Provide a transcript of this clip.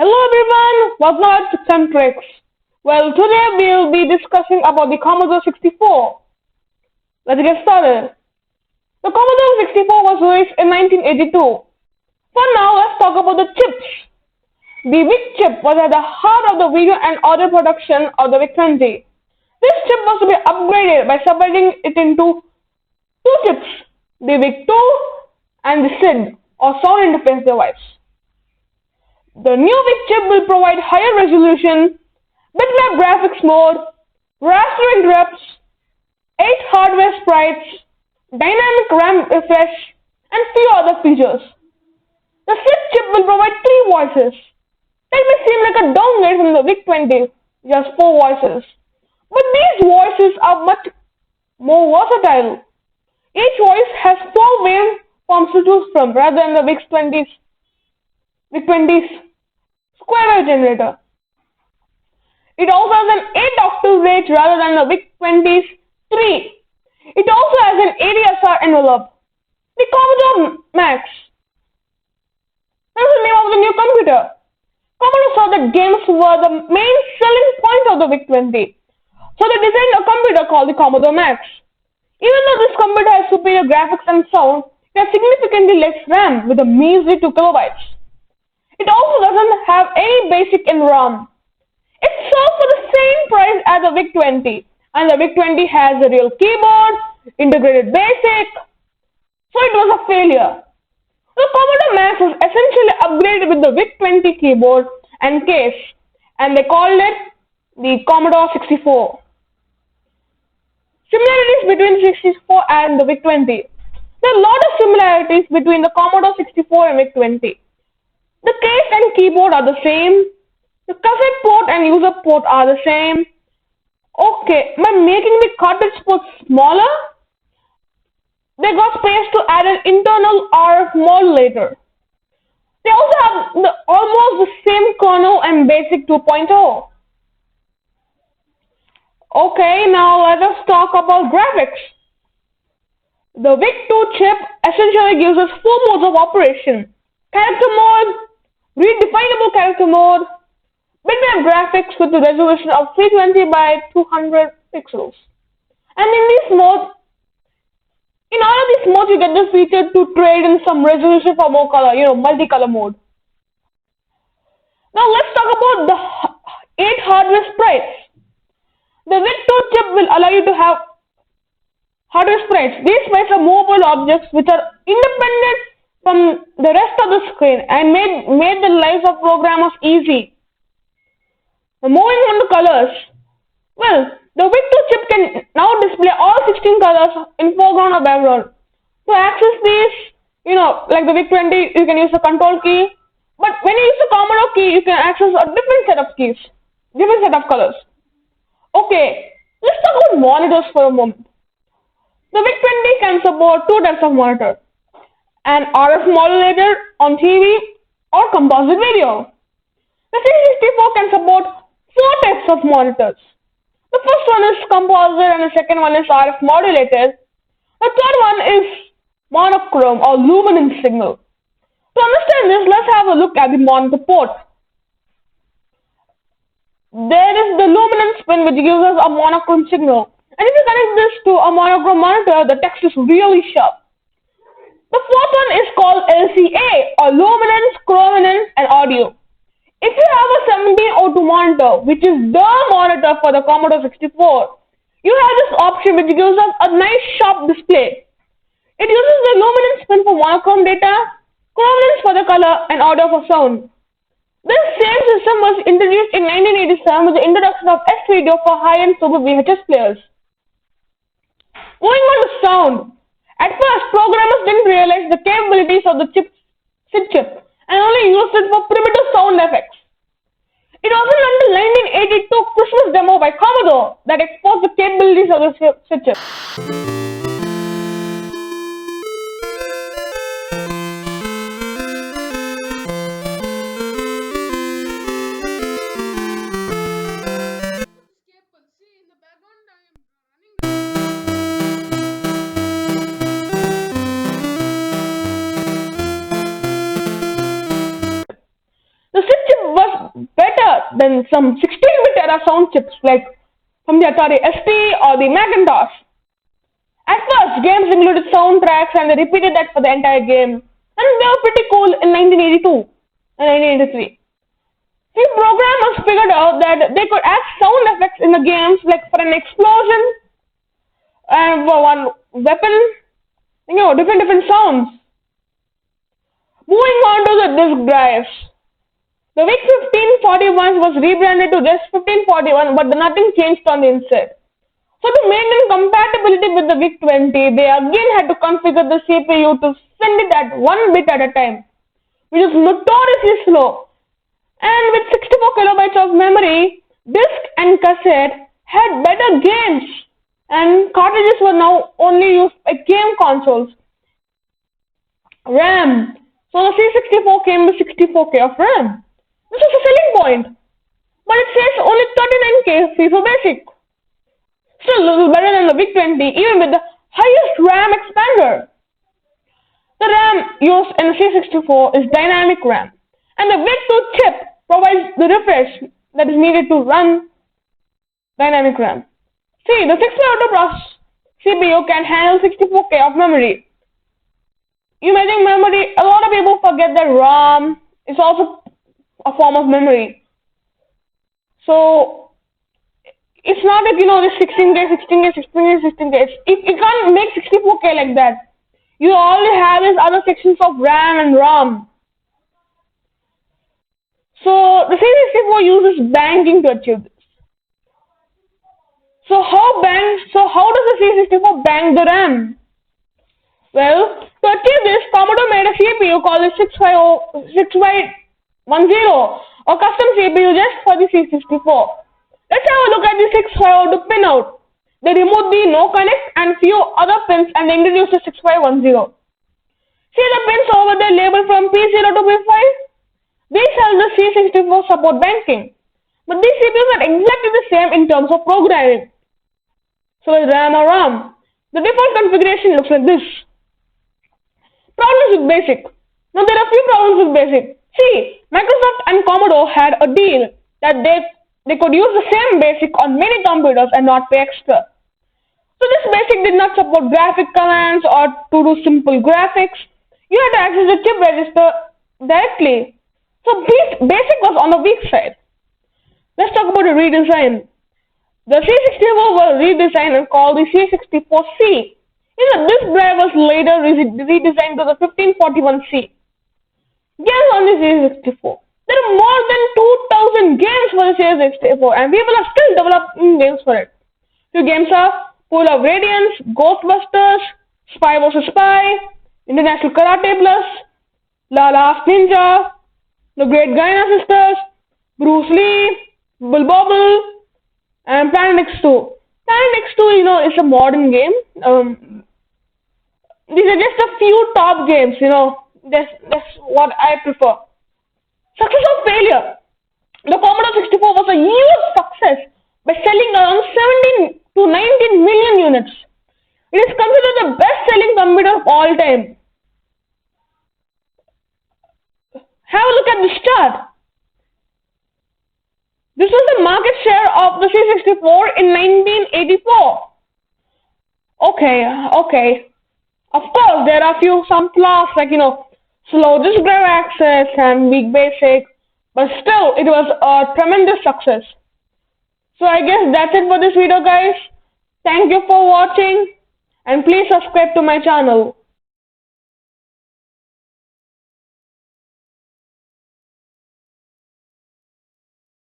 Hello everyone, welcome to Tips and Tricks. Well, today we'll be discussing about the Commodore 64. Let's get started. The Commodore 64 was released in 1982. For now, let's talk about the chips. The VIC chip was at the heart of the video and audio production of the VIC-20. This chip was to be upgraded by separating it into two chips, the VIC-2 and the SID, or sound interface device. The new VIC chip will provide higher resolution, bitmap graphics mode, raster interrupts, 8 hardware sprites, dynamic RAM refresh, and few other features. The SID chip will provide 3 voices. That may seem like a downgrade from the VIC-20, just 4 voices. But these voices are much more versatile. Each voice has 4 waveforms to choose from rather than the VIC-20's square wave generator. It also has an 8-octave range rather than the VIC-20's 3. It also has an ADSR envelope. The Commodore Max. That is the name of the new computer. Commodore saw that games were the main selling point of the VIC-20, so they designed a computer called the Commodore Max. Even though this computer has superior graphics and sound, it has significantly less RAM with a measly 2 kilobytes. It also doesn't have any BASIC in ROM. It sold for the same price as the VIC-20, and the VIC-20 has a real keyboard, integrated BASIC, so it was a failure. The Commodore Max was essentially upgraded with the VIC-20 keyboard and case, and they called it the Commodore 64. Similarities between the 64 and the VIC-20. There are a lot of similarities between the Commodore 64 and VIC-20. The case and keyboard are the same. The cassette port and user port are the same. Okay, by making the cartridge port smaller, they got space to add an internal RF modulator. They also have almost the same kernel and BASIC 2.0. Okay, now let us talk about graphics. The VIC-2 chip essentially gives us 4 modes of operation: character mode, redefinable character mode, bitmap graphics with a resolution of 320 by 200 pixels. And in all of these modes, you get the feature to trade in some resolution for more color, multicolor mode. Now let's talk about the 8 hardware sprites. The VIC-2 chip will allow you to have hardware sprites. These sprites are movable objects which are independent from the rest of the screen and made the lives of programmers easy. Moving on to colors. Well, the VIC-2 chip can now display all 16 colors in foreground or background. To access these, like the VIC-20, you can use the control key. But when you use the Commodore key, you can access a different set of keys, different set of colors. Okay, let's talk about monitors for a moment. The VIC-20 can support 2 types of monitor: an RF modulator on TV or composite video. The C64 can support 4 types of monitors. The first one is composite and the second one is RF modulated. The third one is monochrome or luminance signal. To understand this, let's have a look at the monitor port. There is the luminance pin which gives us a monochrome signal. And if you connect this to a monochrome monitor, the text is really sharp. The fourth one is called LCA or luminance, chrominance and audio. If you have a 1702 monitor, which is the monitor for the Commodore 64, you have this option which gives us a nice sharp display. It uses the luminance pin for monochrome data, chrominance for the color and audio for sound. This same system was introduced in 1987 with the introduction of S-Video for high-end Super VHS players. Moving on to sound. At first, programmers didn't realize the capabilities of the SID chip and only used it for primitive sound effects. It wasn't until 1982 Christmas demo by Commodore that exposed the capabilities of the SID chip. The SID chip was better than some 16-bit era sound chips like from the Atari ST or the Macintosh. At first, games included soundtracks and they repeated that for the entire game. And they were pretty cool in 1982 and 1983. Few programmers figured out that they could add sound effects in the games, like for an explosion and for one weapon, different sounds. Moving on to the disk drives. The VIC 1541 was rebranded to just 1541, but nothing changed on the inside. So to maintain compatibility with the VIC-20, they again had to configure the CPU to send it at 1 bit at a time, which is notoriously slow. And with 64 kilobytes of memory, disk and cassette had better games, and cartridges were now only used by game consoles. RAM. So the C64 came with 64K of RAM. This was a selling point, but it says only 39K free for basic. Still a little better than the VIC-20, even with the highest RAM expander. The RAM used in the C64 is dynamic RAM, and the VIC-2 chip provides the refresh that is needed to run dynamic RAM. See, the 6x02 process CPU can handle 64K of memory. You may think memory, a lot of people forget that RAM is also a form of memory. So, it's not like, this 16K. You can't make 64K like that. You only have these other sections of RAM and ROM. So, the C64 uses banking to achieve this. So how does the C64 bank the RAM? Well, to achieve this, Commodore made a CPU called the 6Y10, a custom CPU just for the C64. Let's have a look at the 650 pinout. They removed the no connect and few other pins and they introduced the 6Y10. See the pins over there labeled from P0 to P5? These help the C64 support banking. But these CPUs are exactly the same in terms of programming. So with RAM or ROM, the default configuration looks like this. Problems with BASIC. Now there are few problems with BASIC. See, Microsoft and Commodore had a deal that they could use the same BASIC on many computers and not pay extra. So this BASIC did not support graphic commands or to do simple graphics. You had to access the chip register directly. So BASIC was on the weak side. Let's talk about the redesign. The C64 was redesigned and called the C64C. This drive was later redesigned to the 1541C. Games on the C64. There are more than 2,000 games for the C64 and people are still developing games for it. Few games are Polar Radiance, Ghostbusters, Spy vs. Spy, International Karate Plus, La Last Ninja, The Great Gaina Sisters, Bruce Lee, Bull Bobble, and Planet X2. Planet X2, is a modern game. These are just a few top games, That's what I prefer. Success or failure? The Commodore 64 was a huge success by selling around 17 to 19 million units. It is considered the best-selling computer of all time. Have a look at the chart. This was the market share of the C64 in 1984. Okay. Of course, there are some flaws like, slow disk drive access and weak basic, but still, it was a tremendous success. So I guess that's it for this video, guys. Thank you for watching, and please subscribe to my channel.